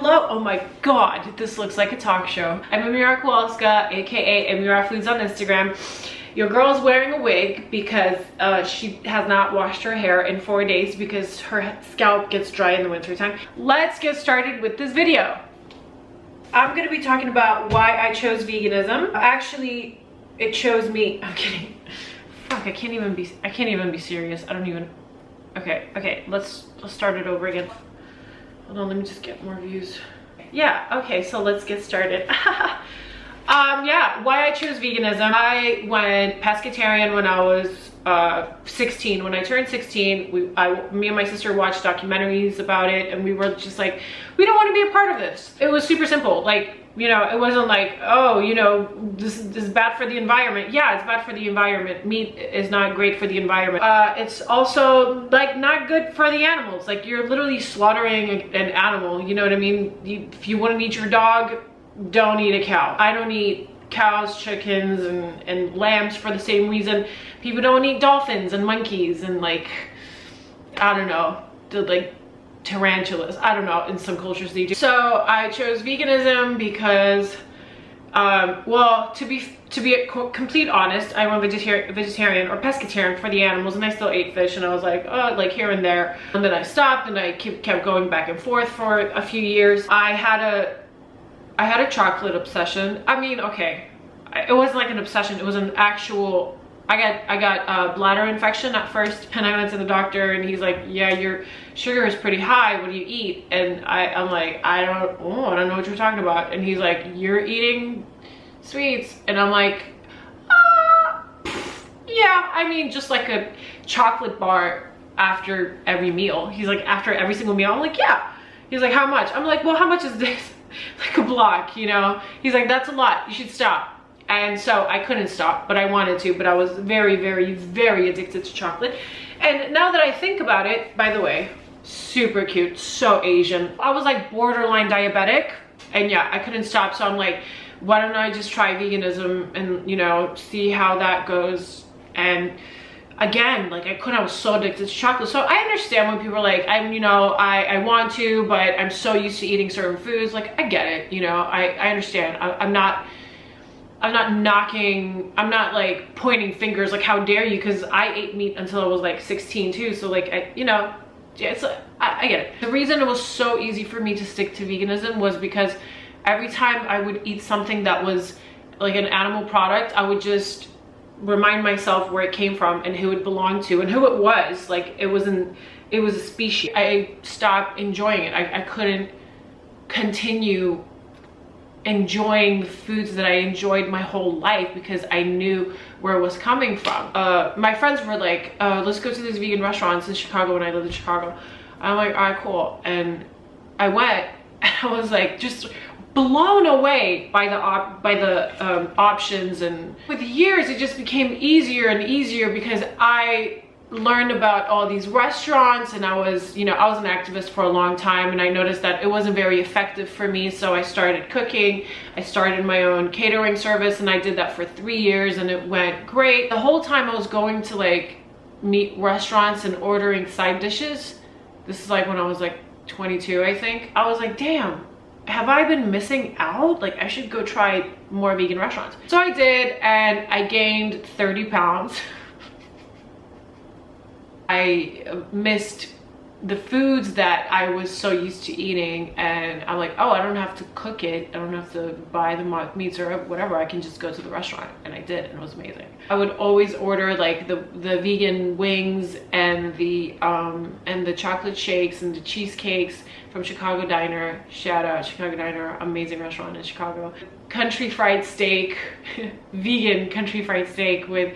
Hello, oh my god, this looks like a talk show. I'm Emirafoods, aka Emirafoods on Instagram. Your girl's wearing a wig because she has not washed her hair in 4 days because her scalp gets dry in the wintertime. Let's get started with this video. I'm gonna be talking about why I chose veganism. Actually, it chose me. I'm kidding. Fuck, I can't even be serious. I don't even. Okay, let's start it over again. Hold on, let me just get more views. Yeah, okay, so let's get started. Yeah, why I chose veganism. I went pescatarian when I was 16. When I turned 16, me and my sister watched documentaries about it, and we were just like, we don't want to be a part of this. It was super simple. Like, you know, it wasn't like, oh, you know, this is bad for the environment. Yeah, it's bad for the environment. Meat is not great for the environment. It's also like not good for the animals. Like, you're literally slaughtering an animal. You know what I mean? If you want to eat your dog, don't eat a cow. I don't eat cows, chickens, and lambs for the same reason people don't eat dolphins and monkeys and, like, I don't know, like tarantulas. I don't know, in some cultures they do. So I chose veganism because well, to be complete honest, I went vegetarian or pescatarian for the animals, and I still ate fish, and I was like, oh, like here and there, and then I stopped, and I kept going back and forth for a few years. I had a chocolate obsession. I mean, okay, it wasn't like an obsession, it was an actual, I got a bladder infection at first, and I went to the doctor, and he's like, yeah, your sugar is pretty high, what do you eat? And I'm like, I don't know what you're talking about. And he's like, you're eating sweets. And I'm like, yeah, I mean, just like a chocolate bar after every meal. He's like, after every single meal? I'm like, yeah. He's like, how much? I'm like, well, how much is this? Like a block, you know? He's like, that's a lot, you should stop. And so I couldn't stop, but I wanted to, but I was very, very, very addicted to chocolate. And now that I think about it, by the way, super cute, so Asian. I was like borderline diabetic, and yeah, I couldn't stop. So I'm like, why don't I just try veganism and, you know, see how that goes. And again, like, I was so addicted to chocolate. So I understand when people are like, I want to, but I'm so used to eating certain foods. Like, I get it, you know, I understand. I'm not knocking, I'm not like pointing fingers like, how dare you, because I ate meat until I was like 16 too. So like, I get it. The reason it was so easy for me to stick to veganism was because every time I would eat something that was like an animal product, I would just remind myself where it came from and who it belonged to and who it was. Like, it was a species. I stopped enjoying it. I couldn't continue enjoying the foods that I enjoyed my whole life because I knew where it was coming from. My friends were like, let's go to these vegan restaurants in Chicago when I lived in Chicago. I'm like, all right, cool. And I went, and I was like, just blown away by the options. And with years, it just became easier and easier because I learned about all these restaurants, and I was an activist for a long time, and I noticed that it wasn't very effective for me. So I started cooking. I started my own catering service, and I did that for 3 years, and it went great. The whole time I was going to like meat restaurants and ordering side dishes. This is like when I was like 22, I think. I was like, damn, have I been missing out? Like, I should go try more vegan restaurants. So I did, and I gained 30 pounds. I missed the foods that I was so used to eating, and I'm like, oh, I don't have to cook it. I don't have to buy the meats or whatever. I can just go to the restaurant, and I did, and it was amazing. I would always order like the vegan wings and the chocolate shakes and the cheesecakes from Chicago Diner. Shout out Chicago Diner, amazing restaurant in Chicago. Country fried steak, vegan country fried steak with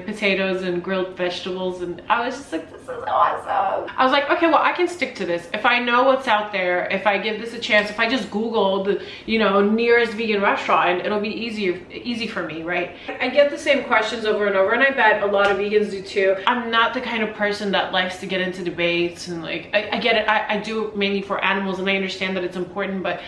potatoes and grilled vegetables, and I was just like, this is awesome. I was like, okay, well, I can stick to this. If I know what's out there, if I give this a chance, if I just Google the, nearest vegan restaurant, it'll be easy for me, right? I get the same questions over and over, and I bet a lot of vegans do too. I'm not the kind of person that likes to get into debates, and like, I get it. I do it mainly for animals, and I understand that it's important, but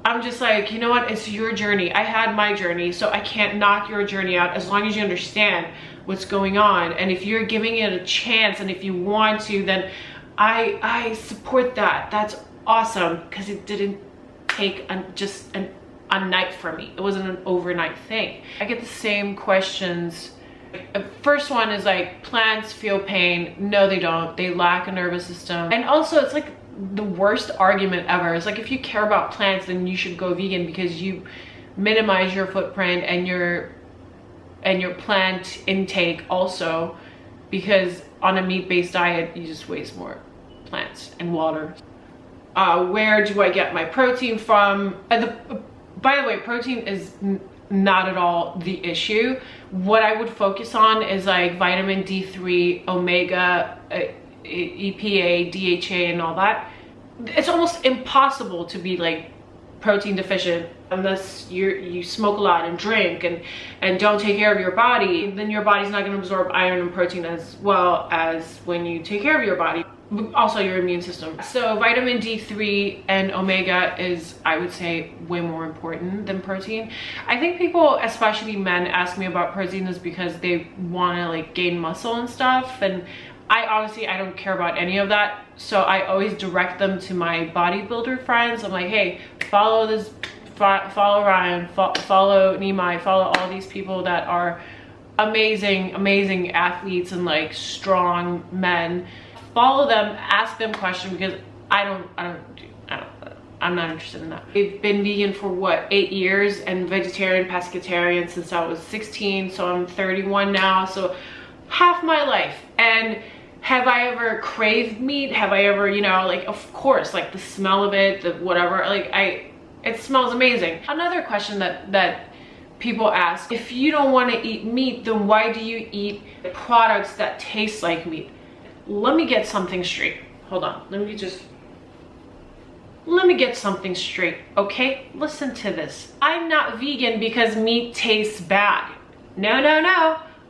I'm just like, you know what, it's your journey. I had my journey, so I can't knock your journey out as long as you understand what's going on. And if you're giving it a chance, and if you want to, then I support that. That's awesome because it didn't take just a night for me. It wasn't an overnight thing. I get the same questions. First one is like, plants feel pain. No, they don't. They lack a nervous system. And also, it's like the worst argument ever. It's like, if you care about plants, then you should go vegan because you minimize your footprint and your plant intake also, because on a meat-based diet, you just waste more plants and water. Where do I get my protein from? By the way, protein is not at all the issue. What I would focus on is like vitamin D3, omega, EPA, DHA, and all that. It's almost impossible to be like protein deficient unless you smoke a lot and drink and don't take care of your body. Then your body's not going to absorb iron and protein as well as when you take care of your body. Also your immune system. So vitamin D3 and omega is, I would say, way more important than protein. I think people, especially men, ask me about protein is because they want to like gain muscle and stuff, and I honestly don't care about any of that. So I always direct them to my bodybuilder friends. I'm like, hey, follow this, follow Ryan, follow Nimai, follow all these people that are amazing athletes and like strong men. Follow them, ask them questions, because I'm not interested in that. I've been vegan for what, 8 years, and vegetarian, pescatarian since I was 16, so I'm 31 now, so half my life. And have I ever craved meat? Have I ever, you know, like, of course, like the smell of it, the whatever, like it smells amazing. Another question that people ask, if you don't want to eat meat, then why do you eat products that taste like meat? Let me get something straight. Hold on, let me get something straight, okay? Listen to this. I'm not vegan because meat tastes bad. No.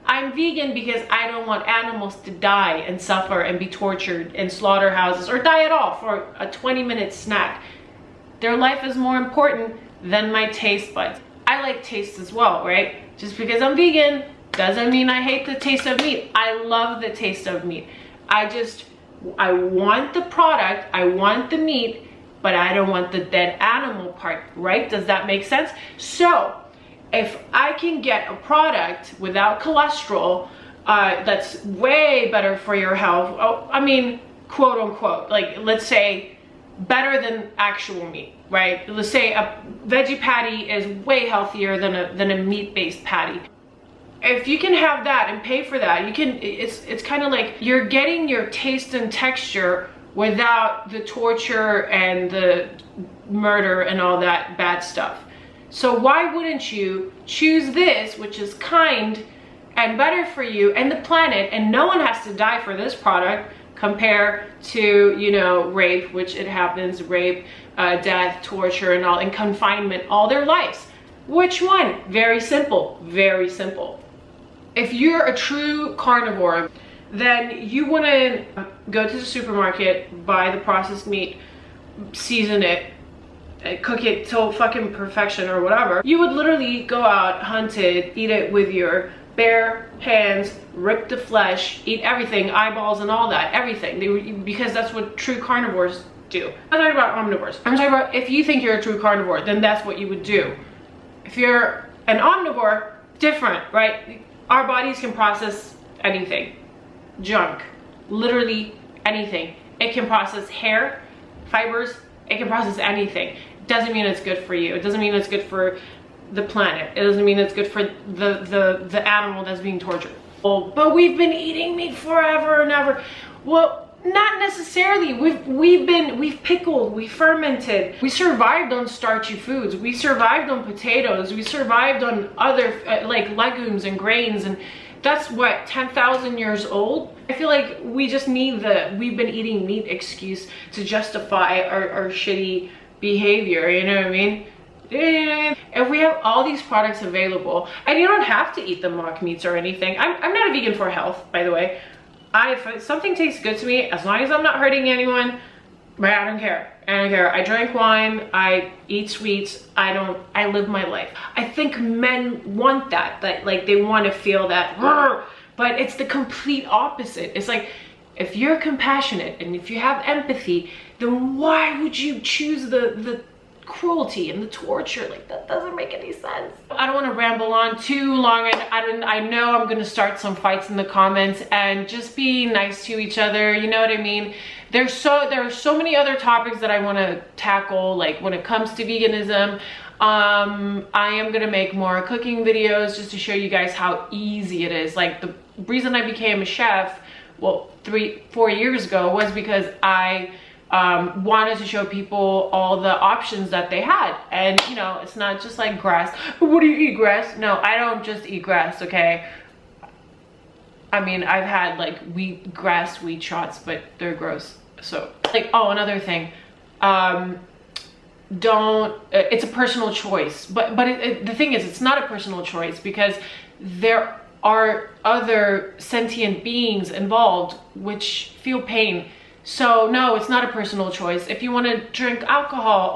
I'm vegan because I don't want animals to die and suffer and be tortured in slaughterhouses or die at all for a 20-minute snack. Their life is more important than my taste buds. I like taste as well, right? Just because I'm vegan doesn't mean I hate the taste of meat. I love the taste of meat. I want the product, I want the meat, but I don't want the dead animal part, right? Does that make sense? So if I can get a product without cholesterol that's way better for your health, I mean, quote unquote, like let's say better than actual meat, right? Let's say a veggie patty is way healthier than a meat-based patty. If you can have that and pay for that, you can, it's kind of like you're getting your taste and texture without the torture and the murder and all that bad stuff. So why wouldn't you choose this, which is kind and better for you and the planet, and no one has to die for this product, compared to, you know, rape, which it happens, rape, death, torture, and all, and confinement all their lives. Which one? Very simple, very simple. If you're a true carnivore, then you want to go to the supermarket, buy the processed meat, season it, cook it till fucking perfection or whatever. You would literally go out, hunt it, eat it with your bare hands, rip the flesh, eat everything, eyeballs and all that, everything, because that's what true carnivores do. I'm not talking about omnivores. I'm talking about if you think you're a true carnivore, then that's what you would do. If you're an omnivore, different, right? Our bodies can process anything, junk, literally anything. It can process hair, fibers, it can process anything. Doesn't mean it's good for you. It doesn't mean it's good for the planet. It doesn't mean it's good for the animal that's being tortured. Oh, but we've been eating meat forever and ever. Well, not necessarily. We've pickled, we fermented, we survived on starchy foods, we survived on potatoes, we survived on other like legumes and grains, and that's what, 10,000 years old. I feel like we just need the we've been eating meat excuse to justify our shitty behavior, you know what I mean? If we have all these products available, and you don't have to eat the mock meats or anything. I'm not a vegan for health, by the way. If something tastes good to me, as long as I'm not hurting anyone, I don't care. I don't care. I drink wine, I eat sweets, I live my life. I think men want that like they want to feel that, but it's the complete opposite. It's like, if you're compassionate and if you have empathy, then why would you choose the cruelty and the torture? Like, that doesn't make any sense. I don't want to ramble on too long. I know I'm gonna start some fights in the comments, and just be nice to each other, you know what I mean? There are so many other topics that I want to tackle, like when it comes to veganism. I am gonna make more cooking videos just to show you guys how easy it is. Like, the reason I became a chef, well, 3-4 years ago, was because I wanted to show people all the options that they had. And you know, it's not just like grass. What do you eat, grass? No, I don't just eat grass, okay? I mean, I've had like grass wheat shots, but they're gross. So like, oh, another thing, it's a personal choice, but the thing is, it's not a personal choice, because there are other sentient beings involved which feel pain. So no, it's not a personal choice. If you want to drink alcohol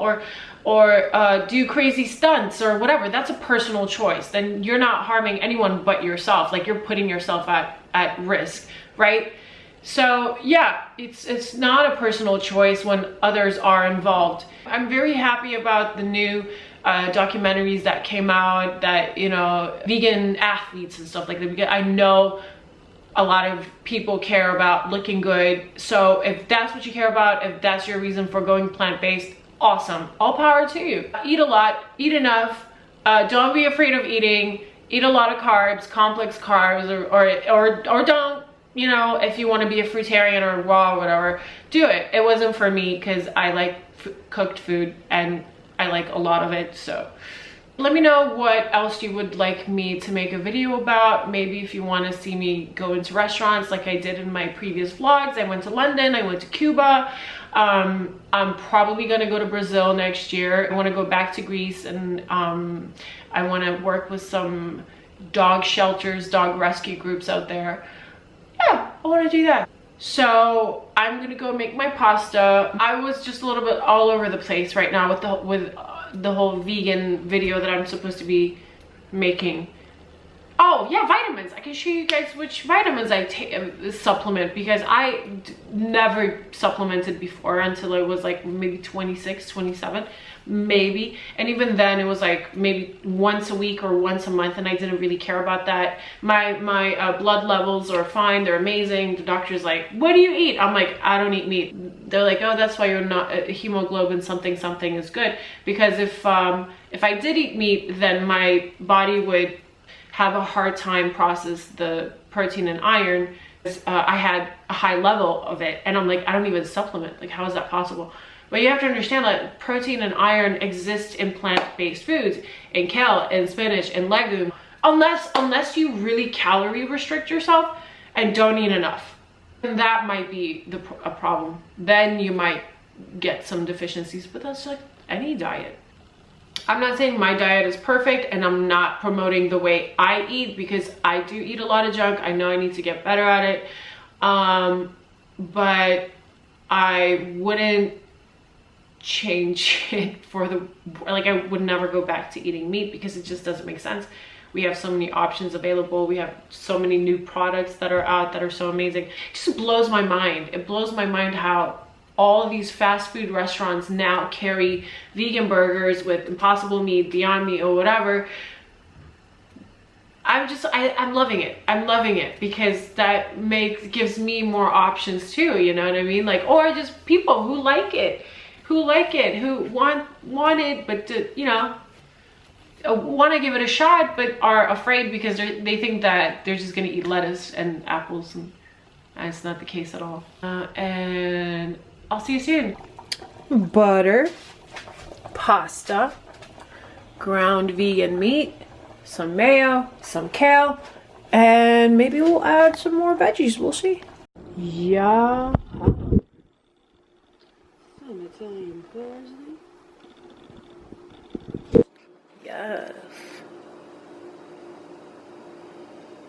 or do crazy stunts or whatever, that's a personal choice. Then you're not harming anyone but yourself. Like, you're putting yourself at risk, right? So yeah, it's not a personal choice when others are involved. I'm very happy about the new documentaries that came out, that, you know, vegan athletes and stuff like that. I know a lot of people care about looking good. So if that's what you care about, if that's your reason for going plant-based, awesome. All power to you. Eat a lot, eat enough. Don't be afraid of eating. Eat a lot of carbs, complex carbs, or don't. You know, if you want to be a fruitarian or raw or whatever, do it. It wasn't for me, because I like cooked food and I like a lot of it. So let me know what else you would like me to make a video about. Maybe if you want to see me go into restaurants like I did in my previous vlogs. I went to London, I went to Cuba. I'm probably gonna go to Brazil next year. I want to go back to Greece, and I want to work with some dog shelters, dog rescue groups out there. Yeah, I want to do that. So I'm gonna go make my pasta. I was just a little bit all over the place right now with the whole vegan video that I'm supposed to be making. Oh yeah, vitamins. I can show you guys which vitamins I take, supplement, because I never supplemented before until I was like maybe 26, 27, maybe. And even then it was like maybe once a week or once a month, and I didn't really care about that. My blood levels are fine, they're amazing. The doctor's like, what do you eat? I'm like, I don't eat meat. They're like, oh, that's why you're not, hemoglobin something something is good. Because if I did eat meat, then my body would have a hard time process the protein and iron. I had a high level of it, and I'm like, I don't even supplement. Like, how is that possible? But you have to understand that protein and iron exist in plant-based foods, in kale, in spinach, in legume, unless you really calorie restrict yourself and don't eat enough. And that might be a problem. Then you might get some deficiencies, but that's like any diet. I'm not saying my diet is perfect, and I'm not promoting the way I eat, because I do eat a lot of junk. I know I need to get better at it. But I wouldn't change it for I would never go back to eating meat, because it just doesn't make sense. We have so many options available. We have so many new products that are out that are so amazing. It just blows my mind. It blows my mind how all of these fast food restaurants now carry vegan burgers with Impossible Meat, Beyond Meat, or whatever. I'm loving it. I'm loving it, because that gives me more options too, you know what I mean? Like, or just people who like it, who want it, but you know, want to give it a shot, but are afraid because they think that they're just gonna eat lettuce and apples, and that's not the case at all. And I'll see you soon. Butter, pasta, ground vegan meat, some mayo, some kale, and maybe we'll add some more veggies. We'll see. Yeah. Some Italian parsley. Yes.